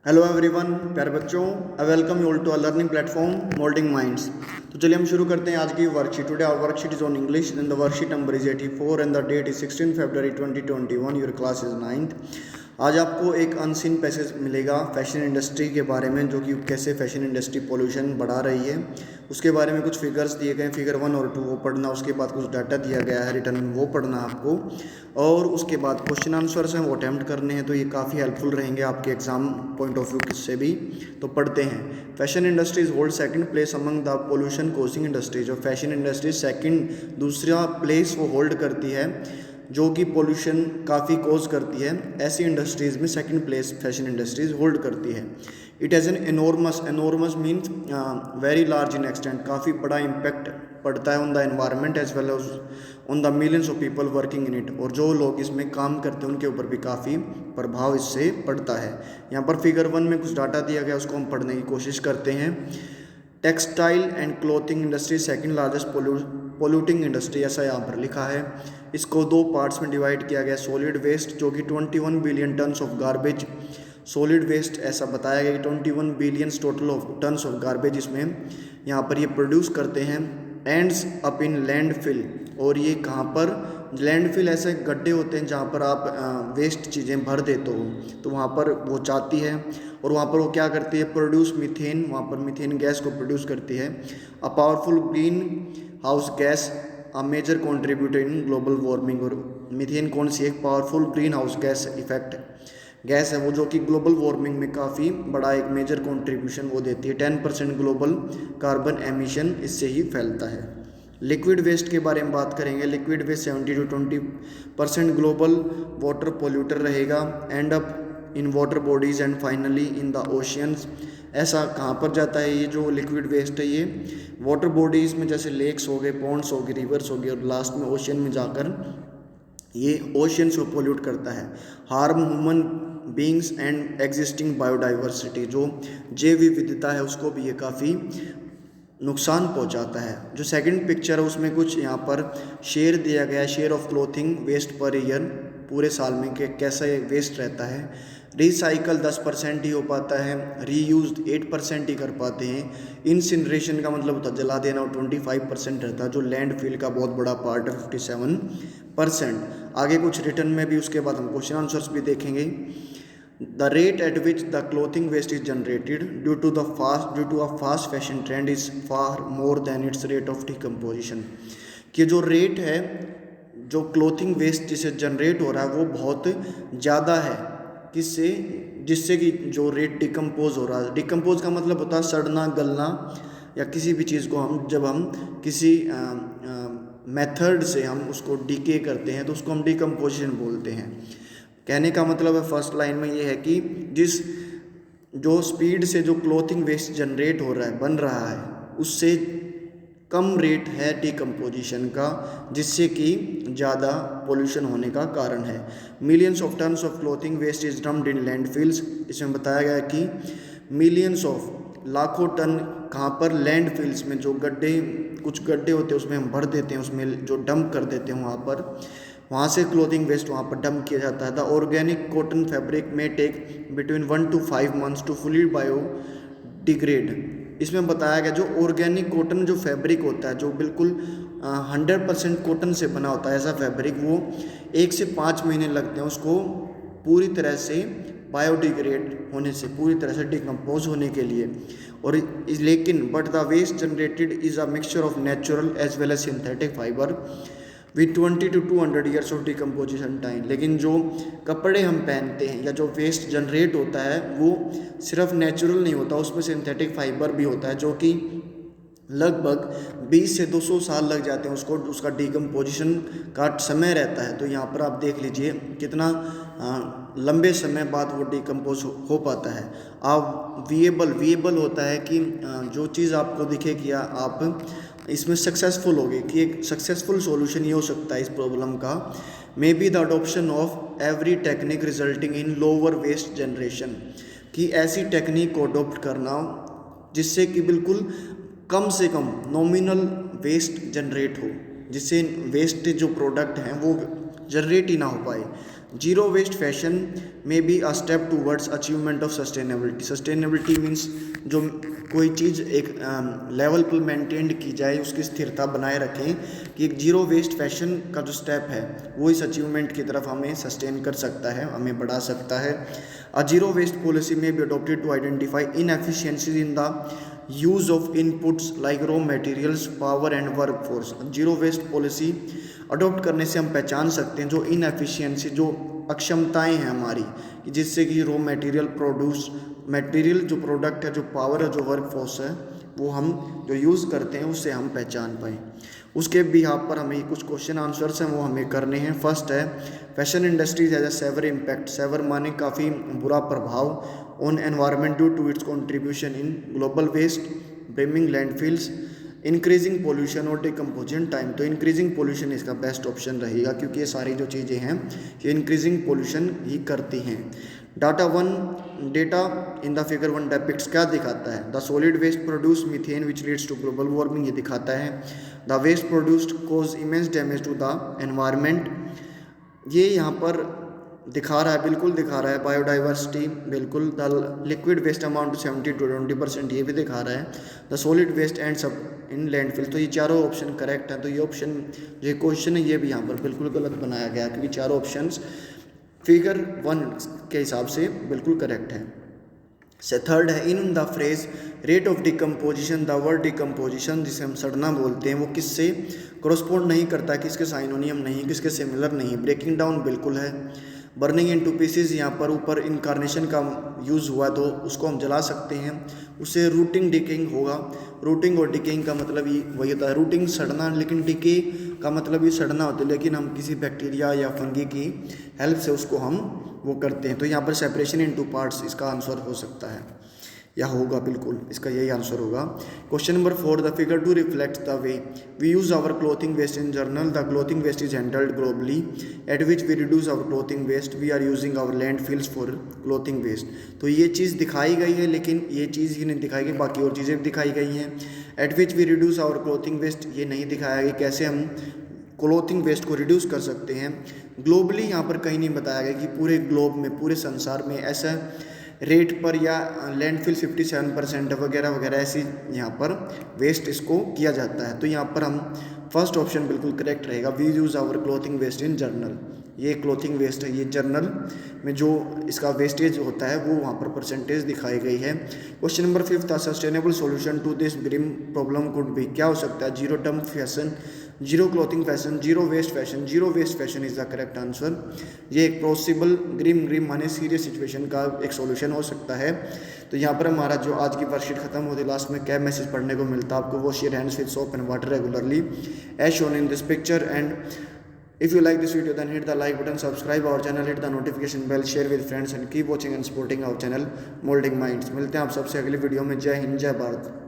Hello everyone, प्यारे बच्चों, I welcome you all to a learning platform molding minds. तो चलिए हम शुरू करते हैं आज की worksheet. Today our worksheet is on English and the worksheet number is 84 and the date is 16 February 2021। Your class is 9th। आज आपको एक अनसीन पैसेज मिलेगा फैशन इंडस्ट्री के बारे में, जो कि कैसे फैशन इंडस्ट्री पोल्यूशन बढ़ा रही है उसके बारे में कुछ फिगर्स दिए गए हैं। फिगर 1 और 2 वो पढ़ना, उसके बाद कुछ डाटा दिया गया है रिटर्न में, वो पढ़ना आपको, और उसके बाद क्वेश्चन आंसर्स हैं वो अटैम्प्ट करने हैं। तो ये काफ़ी हेल्पफुल रहेंगे आपके एग्जाम पॉइंट ऑफ व्यू से भी। तो पढ़ते हैं। Fashion industries hold second place among the pollution causing industries. और फैशन इंडस्ट्री सेकंड दूसरा प्लेस वो होल्ड करती है जो कि पोल्यूशन काफ़ी कोज करती है। ऐसी इंडस्ट्रीज़ में second place fashion industries hold करती है। It has an enormous means very large in extent, काफ़ी बड़ा इम्पैक्ट पड़ता है on the environment as well as on the millions of people working in it. और जो लोग इसमें काम करते हैं उनके ऊपर भी काफ़ी प्रभाव इससे पड़ता है। यहाँ पर फिगर 1 में कुछ डाटा दिया गया, उसको हम पढ़ने की कोशिश करते हैं। Textile and clothing industry second largest polluting industry, ऐसा यहाँ पर लिखा है। इसको दो पार्ट्स में डिवाइड किया गया। सॉलिड वेस्ट जो कि 21 billion tons of garbage, solid waste ऐसा बताया गया कि 21 billions total of tons of garbage इसमें यहाँ पर ये प्रोड्यूस करते हैं। एंड्स अप इन लैंडफिल, और ये कहाँ पर, लैंडफिल ऐसे गड्ढे होते हैं जहाँ पर आप वेस्ट चीज़ें भर देते हो, तो वहाँ पर वो जाती है और वहाँ पर वो क्या करती है, प्रोड्यूस मीथेन, वहाँ पर मीथेन गैस को प्रोड्यूस करती है। A powerful green house gas a major contributor in global warming. और मीथेन कौन सी एक powerful green house gas effect gas है वो, जो कि ग्लोबल वार्मिंग में काफ़ी बड़ा एक मेजर कंट्रीब्यूशन वो देती है। 10% ग्लोबल कार्बन एमिशन इससे ही फैलता है। लिक्विड वेस्ट के बारे में बात करेंगे। Liquid waste 70 to 20% global water polluter रहेगा, end up in water bodies and finally in the oceans. ऐसा कहाँ पर जाता है ये जो लिक्विड वेस्ट है, ये वाटर बॉडीज़ में, जैसे लेक्स हो गए, पॉन्ड्स हो गए, रिवर्स हो गए, और लास्ट में ओशियन में जाकर ये ओशियंस को पोल्यूट करता है। Harm human beings and existing biodiversity, जो जैव विविधता है उसको भी ये काफ़ी नुकसान पहुंचाता है। जो सेकंड पिक्चर है उसमें कुछ यहाँ पर शेयर दिया गया है, share of clothing waste per year, पूरे साल में कैसा वेस्ट रहता है। रिसाइकल 10% ही हो पाता है, रीयूज 8% ही कर पाते हैं। इंसिनरेशन का मतलब होता है जला देना, और 25% रहता है, जो लैंडफिल का बहुत बड़ा पार्ट है 57%। आगे कुछ रिटर्न में भी, उसके बाद हम क्वेश्चन आंसर्स भी देखेंगे। The rate at which the clothing waste is generated due to a fast fashion trend is far more than its rate of decomposition। कि जो रेट है जो क्लोथिंग वेस्ट जिसे जनरेट हो रहा है वो बहुत ज़्यादा है। किससे, जिससे कि जो रेट डिकम्पोज हो रहा है, डिकम्पोज का मतलब होता है सड़ना, गलना, या किसी भी चीज़ को हम जब हम किसी मेथड से हम उसको डीके करते हैं तो उसको हम डिकम्पोजिशन बोलते हैं। कहने का मतलब है फर्स्ट लाइन में ये है कि जिस जो स्पीड से जो क्लोथिंग वेस्ट जनरेट हो रहा है, बन रहा है, उससे कम रेट है डिकम्पोजिशन का, जिससे कि ज़्यादा पोल्यूशन होने का कारण है। Millions of tons of clothing waste is dumped in landfills. इसमें बताया गया कि मिलियंस ऑफ, लाखों टन कहाँ पर, लैंडफिल्स में, जो गड्ढे, कुछ गड्ढे होते हैं उसमें हम भर देते हैं, उसमें जो डंप कर देते हैं वहाँ से क्लोथिंग वेस्ट वहाँ पर डंप किया जाता है। द ऑर्गेनिक कॉटन फैब्रिक में take between 1 to 5 months to fully biodegrade. इसमें बताया गया जो ऑर्गेनिक कॉटन जो फैब्रिक होता है, जो बिल्कुल 100% कॉटन से बना होता है ऐसा फैब्रिक, वो 1 से 5 महीने लगते हैं उसको पूरी तरह से बायोडिग्रेड होने से, पूरी तरह से डिकम्पोज होने के लिए। और लेकिन but the waste generated is a mixture of natural as well as synthetic fibre with 20 to 200 years of decomposition time. लेकिन जो कपड़े हम पहनते हैं या जो वेस्ट जनरेट होता है वो सिर्फ नेचुरल नहीं होता, उसमें सिंथेटिक फाइबर भी होता है, जो कि लगभग 20 से 200 साल लग जाते हैं उसको, उसका डिकम्पोजिशन का समय रहता है। तो यहाँ पर आप देख लीजिए कितना लंबे समय बाद वो डिकम्पोज हो पाता है। आप विएबल होता है कि जो चीज़ आपको दिखे कि आप इसमें सक्सेसफुल होगे, कि एक सक्सेसफुल सॉल्यूशन ये हो सकता है इस प्रॉब्लम का, may be the adoption of every technique resulting in lower waste generation, कि ऐसी टेक्निक को अडॉप्ट करना जिससे कि बिल्कुल कम से कम नॉमिनल वेस्ट जनरेट हो, जिससे वेस्ट जो प्रोडक्ट हैं वो जनरेट ही ना हो पाए। जीरो वेस्ट फैशन में be a step towards achievement of sustainability. Sustainability means जो कोई चीज़ एक लेवल पर मेंटेन की जाए, उसकी स्थिरता बनाए रखें, कि एक जीरो वेस्ट फैशन का जो स्टेप है वो इस अचीवमेंट की तरफ हमें सस्टेन कर सकता है, हमें बढ़ा सकता है। अ जीरो वेस्ट पॉलिसी में be adopted to identify inefficiencies in the use of inputs like raw materials, power and workforce. Zero waste policy adopt करने से हम पहचान सकते हैं जो इनएफिशिएंसी, जो अक्षमताएं हैं हमारी, कि जिससे कि रॉ मटेरियल जो प्रोडक्ट है, जो पावर है, जो वर्क फोर्स है, वो हम जो यूज़ करते हैं उससे हम पहचान पाएँ। उसके बिहाफ पर हमें कुछ क्वेश्चन आंसर्स हैं वो हमें करने हैं। फर्स्ट है fashion industries has a severe impact. Severe माने काफ़ी बुरा प्रभाव on environment due to its contribution in global waste, brimming landfills, increasing pollution और डिकम्पोजिशन टाइम। तो इंक्रीजिंग पोल्यूशन इसका बेस्ट ऑप्शन रहेगा, क्योंकि ये सारी जो चीज़ें हैं ये इंक्रीजिंग पोल्यूशन ही करती हैं। Data in the figure 1 depicts क्या दिखाता है? The solid waste produce methane which leads to global warming, ये दिखाता है। The waste produced cause immense damage to the environment, ये यहाँ पर दिखा रहा है, बिल्कुल दिखा रहा है। बायोडाइवर्सिटी बिल्कुल। The liquid waste amount to 70 to 20%, ये भी दिखा रहा है। The solid waste ends up in landfill. तो ये चारों ऑप्शन करेक्ट हैं। तो ये ऑप्शन जो क्वेश्चन है ये भी यहाँ पर बिल्कुल गलत बनाया गया, क्योंकि चारों ऑप्शन फिगर 1 के हिसाब से बिल्कुल करेक्ट है। से थर्ड है in the phrase rate of decomposition, the word decomposition जिसे हम सड़ना बोलते हैं वो किससे करस्पॉन्ड नहीं करता, किसके साइनोनियम नहीं, किसके सिमिलर नहीं। ब्रेकिंग डाउन बिल्कुल है। बर्निंग इन टू पीसेज, यहाँ पर ऊपर इनकारनेशन का यूज़ हुआ तो उसको हम जला सकते हैं, उससे रूटिंग डिकेइंग होगा। रूटिंग और डिकेइंग का मतलब ये वही होता है, रूटिंग सड़ना, लेकिन डिके का मतलब ये सड़ना होता है, लेकिन हम किसी बैक्टीरिया या फंगी की हेल्प से उसको हम वो करते हैं। तो यहाँ पर सेपरेशन इन टू पार्ट्स इसका आंसर हो सकता है या होगा, बिल्कुल इसका यही आंसर होगा। Question number 4, the figure 2 reflects the way we use our clothing waste in journal. The clothing waste is handled globally at which we reduce our clothing waste, we are using our landfills for clothing waste. तो ये चीज़ दिखाई गई है, लेकिन ये चीज़ ही नहीं दिखाई गई, बाकी और चीज़ें भी दिखाई गई हैं। At which we reduce our clothing waste, ये नहीं दिखाया गया कैसे हम क्लोथिंग वेस्ट को रिड्यूस कर सकते हैं। ग्लोबली यहाँ पर कहीं नहीं बताया गया कि पूरे ग्लोब में, पूरे संसार में ऐसा रेट पर या लैंडफिल 57% वगैरह वगैरह ऐसी यहाँ पर वेस्ट इसको किया जाता है। तो यहाँ पर हम फर्स्ट ऑप्शन बिल्कुल करेक्ट रहेगा, we use our clothing waste in journal. ये क्लोथिंग वेस्ट है, ये जर्नल में जो इसका वेस्टेज होता है वो वहाँ पर परसेंटेज दिखाई गई है। क्वेश्चन नंबर 5 था sustainable solution to this green problem could be, क्या हो सकता है? Zero dump fashion, zero clothing fashion, zero waste fashion. Zero waste fashion is the correct answer. ये एक पॉसिबल ग्रीन माने सीरियस सिचुएशन का एक सॉल्यूशन हो सकता है। तो यहाँ पर हमारा जो आज की वर्कशीट खत्म होती, लास्ट में क्या मैसेज पढ़ने को मिलता आपको? Wash your hands with soap and water regularly as shown in this picture. And if you like this video then hit the like button, subscribe our channel, hit the notification bell, share with friends and keep watching and supporting our channel Molding Minds। मिलते हैं आप सबसे अगली video में। जय हिंद, जय भारत।